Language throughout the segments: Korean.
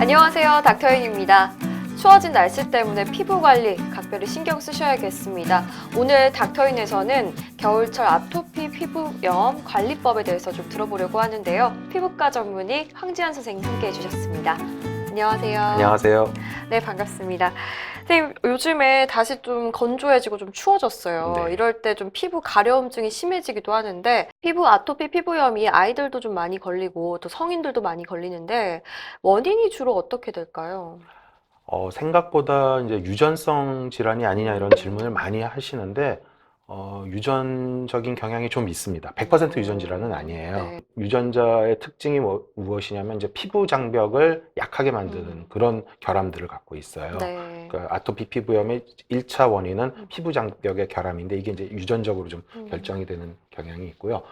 안녕하세요, 닥터인입니다. 추워진 날씨 때문에 피부 관리 각별히 신경 쓰셔야겠습니다. 오늘 닥터인에서는 겨울철 아토피 피부염 관리법에 대해서 좀 들어보려고 하는데요. 피부과 전문의 황지연 선생님 함께 해주셨습니다. 안녕하세요. 안녕하세요. 네, 반갑습니다. 선생님, 요즘에 다시 좀 건조해지고 좀 추워졌어요. 네. 이럴 때 좀 피부 가려움증이 심해지기도 하는데 피부 아토피 피부염이 아이들도 좀 많이 걸리고 또 성인들도 많이 걸리는데 원인이 주로 어떻게 될까요? 생각보다 이제 유전성 질환이 아니냐 이런 질문을 많이 하시는데 유전적인 경향이 좀 있습니다. 100% 유전 질환은 아니에요. 네. 유전자의 특징이 무엇이냐면 이제 피부 장벽을 약하게 만드는 그런 결함들을 갖고 있어요. 네. 그러니까 아토피 피부염의 1차 원인은 피부 장벽의 결함인데 이게 이제 유전적으로 좀 결정이 되는 경향이 있고요.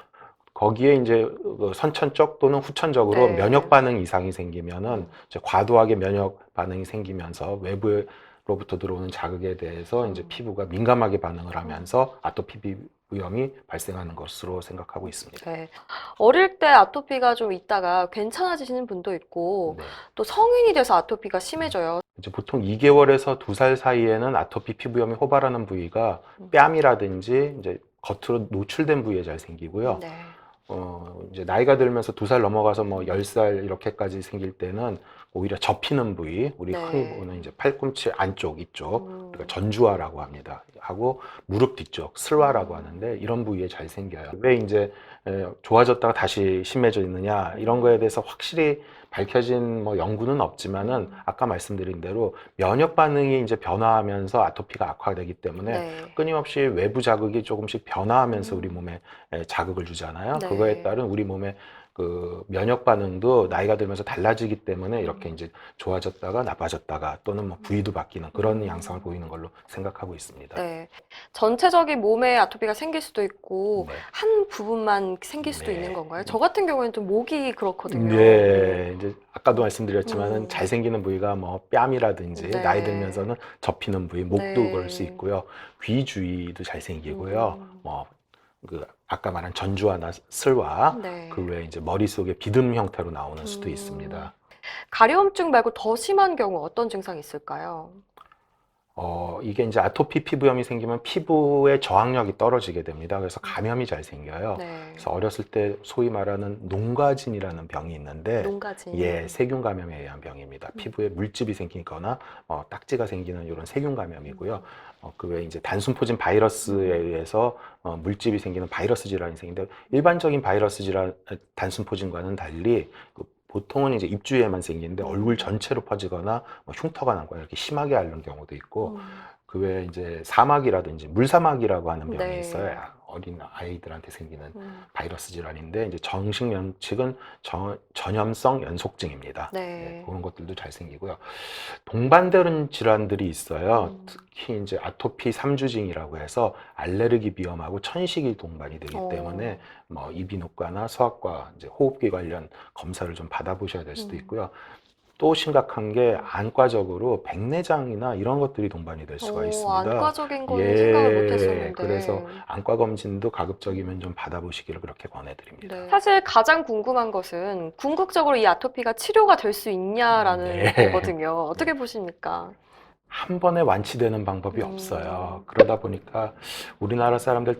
거기에 이제 선천적 또는 후천적으로 네. 면역 반응 이상이 생기면은 이제 과도하게 면역 반응이 생기면서 외부로부터 들어오는 자극에 대해서 이제 피부가 민감하게 반응을 하면서 아토피 피부염이 발생하는 것으로 생각하고 있습니다. 네. 어릴 때 아토피가 좀 있다가 괜찮아지시는 분도 있고 네. 또 성인이 돼서 아토피가 심해져요. 이제 보통 2개월에서 2살 사이에는 아토피 피부염이 호발하는 부위가 뺨이라든지 이제 겉으로 노출된 부위에 잘 생기고요. 네. 이제 나이가 들면서 2살 넘어가서 뭐 10살 이렇게까지 생길 때는 오히려 접히는 부위, 우리 네. 흔히 보는 이제 팔꿈치 안쪽, 이쪽, 그러니까 전주화라고 합니다. 하고 무릎 뒤쪽, 슬화라고 하는데 이런 부위에 잘 생겨요. 왜 이제 좋아졌다가 다시 심해지느냐 이런 거에 대해서 확실히 밝혀진 뭐 연구는 없지만은 아까 말씀드린 대로 면역 반응이 이제 변화하면서 아토피가 악화되기 때문에 네. 끊임없이 외부 자극이 조금씩 변화하면서 우리 몸에 자극을 주잖아요. 네. 그거에 따른 우리 몸의 그 면역 반응도 나이가 들면서 달라지기 때문에 이렇게 이제 좋아졌다가 나빠졌다가 또는 뭐 부위도 바뀌는 그런 양상을 보이는 걸로 생각하고 있습니다. 네. 전체적인 몸에 아토피가 생길 수도 있고 네. 한 부분만 생길 수도 있는 네. 건가요? 저 같은 경우에는 좀 목이 그렇거든요. 네, 이제 아까도 말씀드렸지만은 잘 음. 생기는 부위가 뭐 뺨이라든지 네. 나이 들면서는 접히는 부위, 목도 네. 그럴 수 있고요. 귀 주위도 잘 생기고요. 뭐 그 아까 말한 전주화나 슬화, 네. 그 외에 이제 머릿속에 비듬 형태로 나오는 수도 있습니다. 가려움증 말고 더 심한 경우 어떤 증상이 있을까요? 이게 이제 아토피 피부염이 생기면 피부의 저항력이 떨어지게 됩니다. 그래서 감염이 잘 생겨요. 네. 그래서 어렸을 때 소위 말하는 농가진이라는 병이 있는데, 농가진. 예, 세균 감염에 의한 병입니다. 피부에 물집이 생기거나 딱지가 생기는 이런 세균 감염이고요. 그 외에 이제 단순포진 바이러스에 의해서 물집이 생기는 바이러스 질환이 생기는데, 일반적인 바이러스 질환, 단순포진과는 달리 보통은 이제 입주위에만 생기는데 얼굴 전체로 퍼지거나 뭐 흉터가 나거나 이렇게 심하게 앓는 경우도 있고 그 외에 이제 사막이라든지 물사막이라고 하는 병이 네. 있어요. 어린 아이들한테 생기는 바이러스 질환인데 이제 정식 명칭은 전염성 연속증입니다. 네. 네, 그런 것들도 잘 생기고요. 동반되는 질환들이 있어요. 특히 이제 아토피 삼주징이라고 해서 알레르기 비염하고 천식이 동반이 되기 때문에 뭐 이비인후과나 소아과 이제 호흡기 관련 검사를 좀 받아보셔야 될 수도 있고요. 또 심각한 게 안과적으로 백내장이나 이런 것들이 동반이 될 수가 있습니다. 안과적인 거는 생각을 못 했었는데. 그래서 안과 검진도 가급적이면 좀 받아보시기를 그렇게 권해드립니다. 네. 사실 가장 궁금한 것은 궁극적으로 이 아토피가 치료가 될 수 있냐라는 네. 거거든요. 어떻게 보십니까? 한 번에 완치되는 방법이 없어요. 그러다 보니까 우리나라 사람들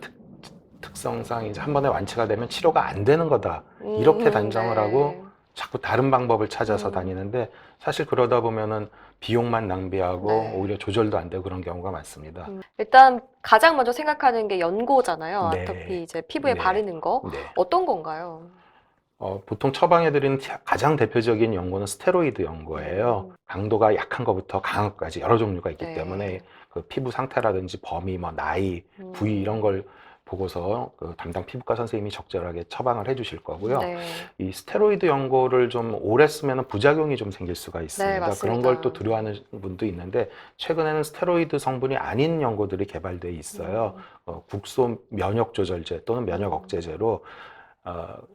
특성상 이제 한 번에 완치가 되면 치료가 안 되는 거다. 이렇게 단정을 하고 자꾸 다른 방법을 찾아서 다니는데 사실 그러다 보면은 비용만 낭비하고 네. 오히려 조절도 안 되고 그런 경우가 많습니다. 일단 가장 먼저 생각하는 게 연고잖아요. 네. 아토피 이제 피부에 네. 바르는 거. 네. 어떤 건가요? 보통 처방해드리는 가장 대표적인 연고는 스테로이드 연고예요. 강도가 약한 것부터 강한 것까지 여러 종류가 있기 네. 때문에 그 피부 상태라든지 범위, 뭐 나이, 부위 이런 걸 보고서 그 담당 피부과 선생님이 적절하게 처방을 해주실 거고요. 네. 이 스테로이드 연고를 좀 오래 쓰면 부작용이 좀 생길 수가 있습니다. 맞습니다. 그런 걸 또 두려워하는 분도 있는데 최근에는 스테로이드 성분이 아닌 연고들이 개발돼 있어요. 국소 면역 조절제 또는 면역 억제제로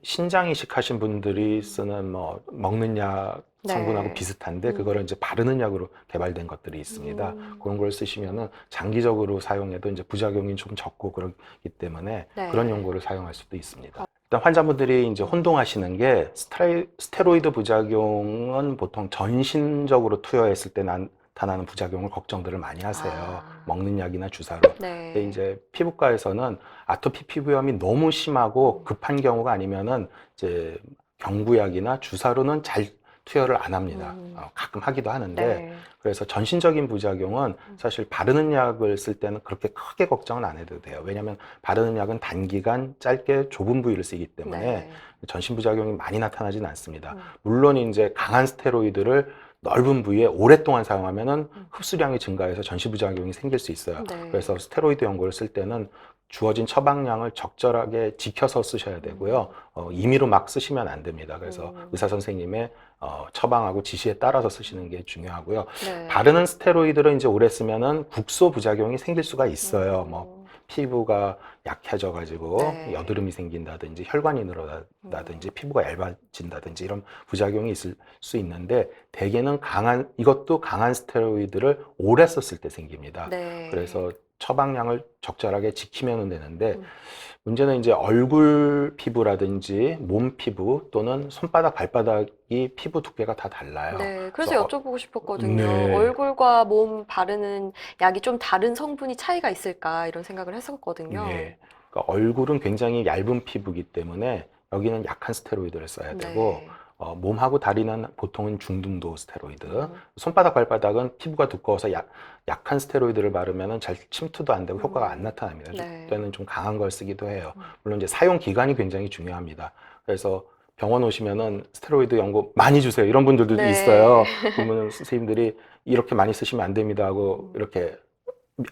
신장 이식하신 분들이 쓰는 뭐 먹는 약 성분하고 네. 비슷한데 그거를 이제 바르는 약으로 개발된 것들이 있습니다. 그런 걸 쓰시면은 장기적으로 사용해도 이제 부작용이 좀 적고 그렇기 때문에 네. 그런 연고를 사용할 수도 있습니다. 일단 환자분들이 이제 혼동하시는 게 스테로이드 부작용은 보통 전신적으로 투여했을 때 나타나는 부작용을 걱정들을 많이 하세요. 아. 먹는 약이나 주사로. 네. 근데 이제 피부과에서는 아토피 피부염이 너무 심하고 급한 경우가 아니면은 이제 경구약이나 주사로는 잘 투여를 안 합니다. 가끔 하기도 하는데 네. 그래서 전신적인 부작용은 사실 바르는 약을 쓸 때는 그렇게 크게 걱정은 안 해도 돼요. 왜냐하면 바르는 약은 단기간 짧게 좁은 부위를 쓰기 때문에 네. 전신 부작용이 많이 나타나지는 않습니다. 물론 이제 강한 스테로이드를 넓은 부위에 오랫동안 사용하면은 흡수량이 증가해서 전신 부작용이 생길 수 있어요. 네. 그래서 스테로이드 연고를 쓸 때는 주어진 처방량을 적절하게 지켜서 쓰셔야 되고요. 임의로 막 쓰시면 안 됩니다. 그래서 의사 선생님의 처방하고 지시에 따라서 쓰시는 게 중요하고요. 네. 바르는 스테로이드를 이제 오래 쓰면은 국소 부작용이 생길 수가 있어요. 뭐 피부가 약해져 가지고 네. 여드름이 생긴다든지 혈관이 늘어나든지 피부가 얇아진다든지 이런 부작용이 있을 수 있는데 대개는 이것도 강한 스테로이드를 오래 썼을 때 생깁니다. 네. 그래서 처방량을 적절하게 지키면 되는데 문제는 이제 얼굴 피부라든지 몸 피부 또는 손바닥, 발바닥이 피부 두께가 다 달라요. 네, 그래서 그래서 여쭤보고 싶었거든요. 네. 얼굴과 몸 바르는 약이 좀 다른 성분이 차이가 있을까 이런 생각을 했었거든요. 네. 그러니까 얼굴은 굉장히 얇은 피부이기 때문에 여기는 약한 스테로이드를 써야 되고 네. 몸하고 다리는 보통은 중등도 스테로이드. 손바닥, 발바닥은 피부가 두꺼워서 약한 스테로이드를 바르면 잘 침투도 안 되고 효과가 안 나타납니다. 네. 그때는 좀 강한 걸 쓰기도 해요. 물론 이제 사용 기간이 굉장히 중요합니다. 그래서 병원 오시면은 스테로이드 연고 많이 주세요. 이런 분들도 네. 있어요. 그러면 선생님들이 이렇게 많이 쓰시면 안 됩니다 하고 이렇게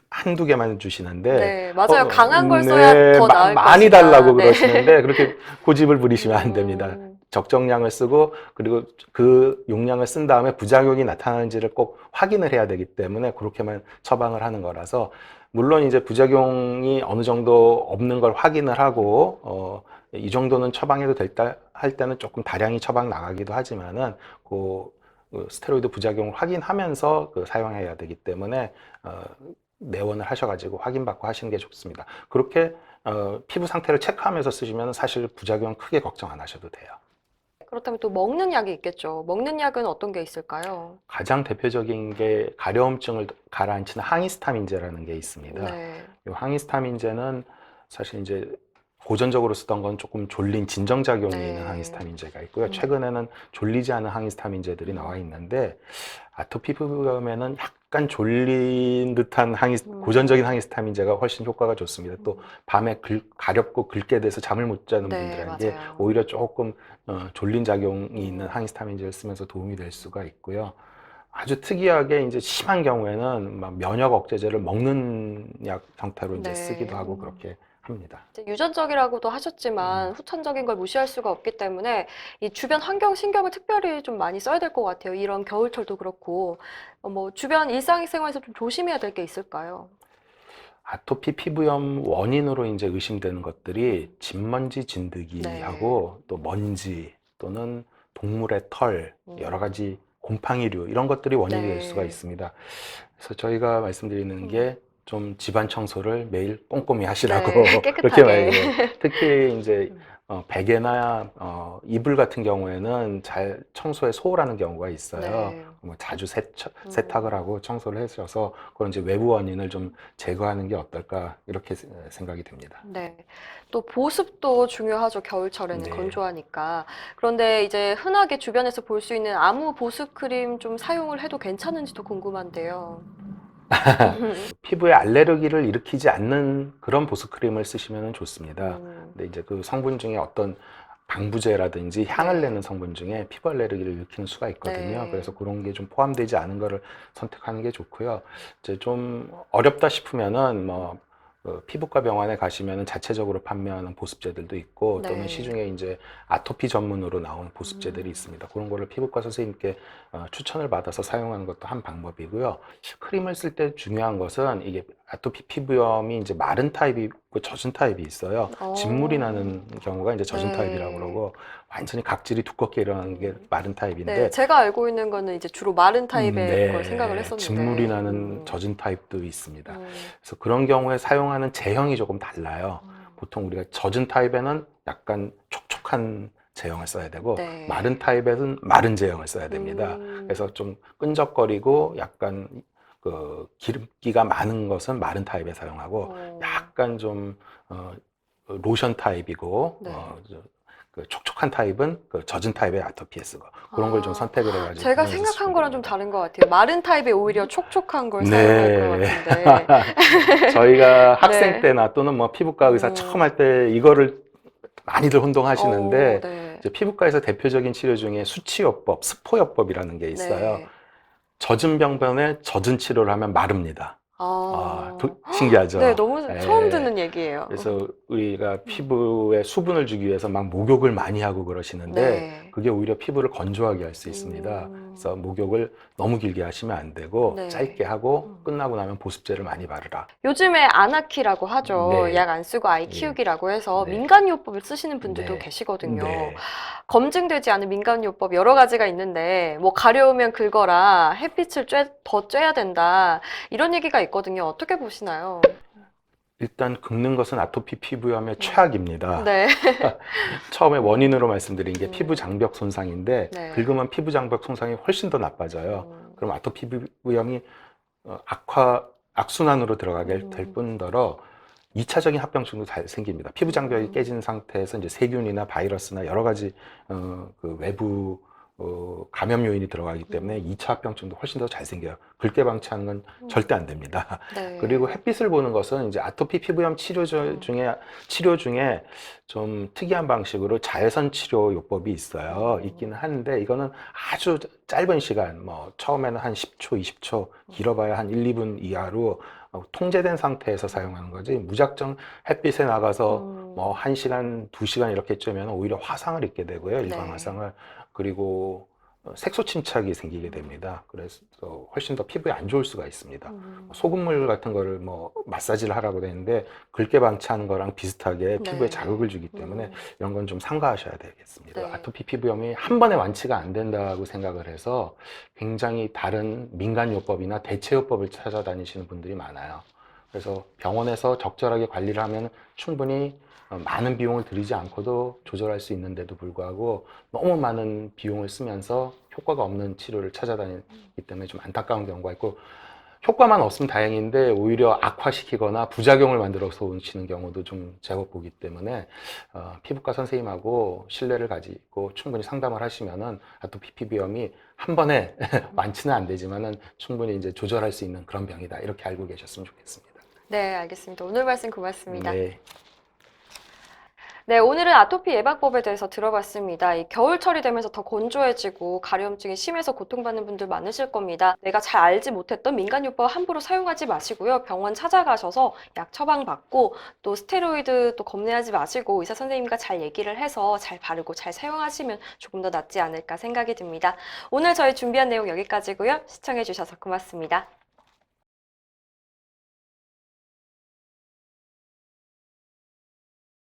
한두 개만 주시는데 네, 맞아요. 강한 걸 써야 더 나을 많이 것이다. 달라고 네. 그러시는데 그렇게 고집을 부리시면 안 됩니다. 적정량을 쓰고 그리고 그 용량을 쓴 다음에 부작용이 나타나는지를 꼭 확인을 해야 되기 때문에 그렇게만 처방을 하는 거라서 물론 이제 부작용이 어느 정도 없는 걸 확인을 하고 이 정도는 처방해도 될까 할 때는 조금 다량이 처방 나가기도 하지만은 그 스테로이드 부작용을 확인하면서 사용해야 되기 때문에 내원을 하셔가지고 확인받고 하시는 게 좋습니다. 그렇게 피부 상태를 체크하면서 쓰시면 사실 부작용 크게 걱정 안 하셔도 돼요. 그렇다면 또 먹는 약이 있겠죠. 먹는 약은 어떤 게 있을까요? 가장 대표적인 게 가려움증을 가라앉히는 항히스타민제라는 게 있습니다. 네. 이 항히스타민제는 사실 이제 고전적으로 쓰던 건 조금 졸린 진정작용이 네. 있는 항히스타민제가 있고요. 최근에는 졸리지 않은 항히스타민제들이 나와 있는데 아토피 피부염에는 약간 졸린 듯한 고전적인 항히스타민제가 훨씬 효과가 좋습니다. 또 밤에 가렵고 긁게 돼서 잠을 못 자는 네, 분들에게 맞아요. 오히려 조금 졸린 작용이 있는 항히스타민제를 쓰면서 도움이 될 수가 있고요. 아주 특이하게 이제 심한 경우에는 막 면역 억제제를 먹는 약 형태로 이제 네. 쓰기도 하고 그렇게 합니다. 이제 유전적이라고도 하셨지만 후천적인 걸 무시할 수가 없기 때문에 이 주변 환경 신경을 특별히 좀 많이 써야 될 것 같아요. 이런 겨울철도 그렇고 뭐 주변 일상생활에서 좀 조심해야 될 게 있을까요? 아토피 피부염 원인으로 이제 의심되는 것들이 진먼지 진드기하고 또 먼지 또는 동물의 털, 여러 가지 곰팡이류 이런 것들이 원인이 될 수가 네. 있습니다. 그래서 저희가 말씀드리는 게 좀 집안 청소를 매일 꼼꼼히 하시라고 네, 그렇게 깨끗하게. 말해요. 특히 이제 베개나 이불 같은 경우에는 잘 청소에 소홀하는 경우가 있어요. 네. 뭐 자주 세탁을 하고 청소를 해주셔서 그런 이제 외부 원인을 좀 제거하는 게 어떨까 이렇게 생각이 됩니다. 네. 또 보습도 중요하죠. 겨울철에는 네. 건조하니까. 그런데 이제 흔하게 주변에서 볼 수 있는 아무 보습 크림 좀 사용을 해도 괜찮은지도 궁금한데요. 피부에 알레르기를 일으키지 않는 그런 보습크림을 쓰시면 좋습니다. 근데 이제 그 성분 중에 어떤 방부제라든지 향을 네. 내는 성분 중에 피부 알레르기를 일으키는 수가 있거든요. 네. 그래서 그런 게 좀 포함되지 않은 거를 선택하는 게 좋고요. 이제 좀 어렵다 싶으면은 뭐 피부과 병원에 가시면은 자체적으로 판매하는 보습제들도 있고 또는 네. 시중에 이제 아토피 전문으로 나온 보습제들이 있습니다. 그런 거를 피부과 선생님께 추천을 받아서 사용하는 것도 한 방법이고요. 크림을 쓸 때 중요한 것은 이게 아토피 피부염이 이제 마른 타입이 있고 젖은 타입이 있어요. 진물이 나는 경우가 이제 젖은 네. 타입이라고 그러고 완전히 각질이 두껍게 일어나는 게 마른 타입인데 네, 제가 알고 있는 거는 이제 주로 마른 타입의 네, 걸 생각을 했었는데. 진물이 나는 젖은 타입도 있습니다. 그래서 그런 경우에 사용하는 제형이 조금 달라요. 보통 우리가 젖은 타입에는 약간 촉촉한 제형을 써야 되고 네. 마른 타입에는 마른 제형을 써야 됩니다. 그래서 좀 끈적거리고 약간 그 기름기가 많은 것은 마른 타입에 사용하고 약간 좀 로션 타입이고 네. 그 촉촉한 타입은 그 젖은 타입의 아토피에 쓰고 그런 걸 좀 선택을 해가지고 제가 구매해서 생각한 쓰시면 거랑 좀 됩니다. 다른 것 같아요. 마른 타입에 오히려 촉촉한 걸 네. 사용할 것 같은데. 저희가 학생 네. 때나 또는 뭐 피부과 의사 처음 할 때 이거를 많이들 혼동하시는데 네. 이제 피부과에서 대표적인 치료 중에 수치요법, 스포요법이라는 게 있어요. 네. 젖은 병변에 젖은 치료를 하면 마릅니다. 신기하죠? 네, 너무 처음 예. 듣는 얘기예요. 그래서 우리가 피부에 수분을 주기 위해서 막 목욕을 많이 하고 그러시는데 네. 그게 오히려 피부를 건조하게 할 수 있습니다. 그래서 목욕을 너무 길게 하시면 안 되고 네. 짧게 하고 끝나고 나면 보습제를 많이 바르라. 요즘에 아나키라고 하죠. 네. 약 안 쓰고 아이 키우기라고 해서 네. 민간요법을 쓰시는 분들도 네. 계시거든요. 네. 검증되지 않은 민간요법 여러 가지가 있는데 뭐 가려우면 긁어라, 햇빛을 더 쬐야 된다 이런 얘기가 있거든요. 어떻게 보시나요? 일단 긁는 것은 아토피 피부염의 최악입니다. 네. 처음에 원인으로 말씀드린 게 피부 장벽 손상인데 네. 긁으면 피부 장벽 손상이 훨씬 더 나빠져요. 그럼 아토피 피부염이 악순환으로 들어가게 될 뿐더러 2차적인 합병증도 잘 생깁니다. 피부 장벽이 깨진 상태에서 이제 세균이나 바이러스나 여러 가지 그 외부 감염 요인이 들어가기 때문에 2차 합병증도 훨씬 더 잘 생겨요. 긁게 방치하는 건 절대 안 됩니다. 네. 그리고 햇빛을 보는 것은 이제 아토피 피부염 치료 중에 좀 특이한 방식으로 자외선 치료 요법이 있어요. 있기는 한데 이거는 아주 짧은 시간, 뭐 처음에는 한 10초, 20초, 길어봐야 한 1, 2분 이하로 통제된 상태에서 사용하는 거지 무작정 햇빛에 나가서 뭐 1시간, 2시간 이렇게 쬐면 오히려 화상을 입게 되고요. 일반 네. 화상을. 그리고 색소 침착이 생기게 됩니다. 그래서 훨씬 더 피부에 안 좋을 수가 있습니다. 소금물 같은 거를 뭐 마사지를 하라고 되는데 긁게 방치하는 거랑 비슷하게 피부에 네. 자극을 주기 때문에 이런 건 좀 삼가하셔야 되겠습니다. 네. 아토피 피부염이 한 번에 완치가 안 된다고 생각을 해서 굉장히 다른 민간요법이나 대체요법을 찾아다니시는 분들이 많아요. 그래서 병원에서 적절하게 관리를 하면 충분히 많은 비용을 들이지 않고도 조절할 수 있는데도 불구하고 너무 많은 비용을 쓰면서 효과가 없는 치료를 찾아다니기 때문에 좀 안타까운 경우가 있고 효과만 없으면 다행인데 오히려 악화시키거나 부작용을 만들어서 오시는 경우도 좀 제법 보기 때문에 피부과 선생님하고 신뢰를 가지고 충분히 상담을 하시면은 아토피 피부염이 한 번에 완치는 안 되지만은 충분히 이제 조절할 수 있는 그런 병이다 이렇게 알고 계셨으면 좋겠습니다. 네, 알겠습니다. 오늘 말씀 고맙습니다. 네. 네, 오늘은 아토피 예방법에 대해서 들어봤습니다. 이 겨울철이 되면서 더 건조해지고 가려움증이 심해서 고통받는 분들 많으실 겁니다. 내가 잘 알지 못했던 민간요법 함부로 사용하지 마시고요. 병원 찾아가셔서 약 처방받고 또 스테로이드 또 겁내하지 마시고 의사 선생님과 잘 얘기를 해서 잘 바르고 잘 사용하시면 조금 더 낫지 않을까 생각이 듭니다. 오늘 저희 준비한 내용 여기까지고요. 시청해 주셔서 고맙습니다.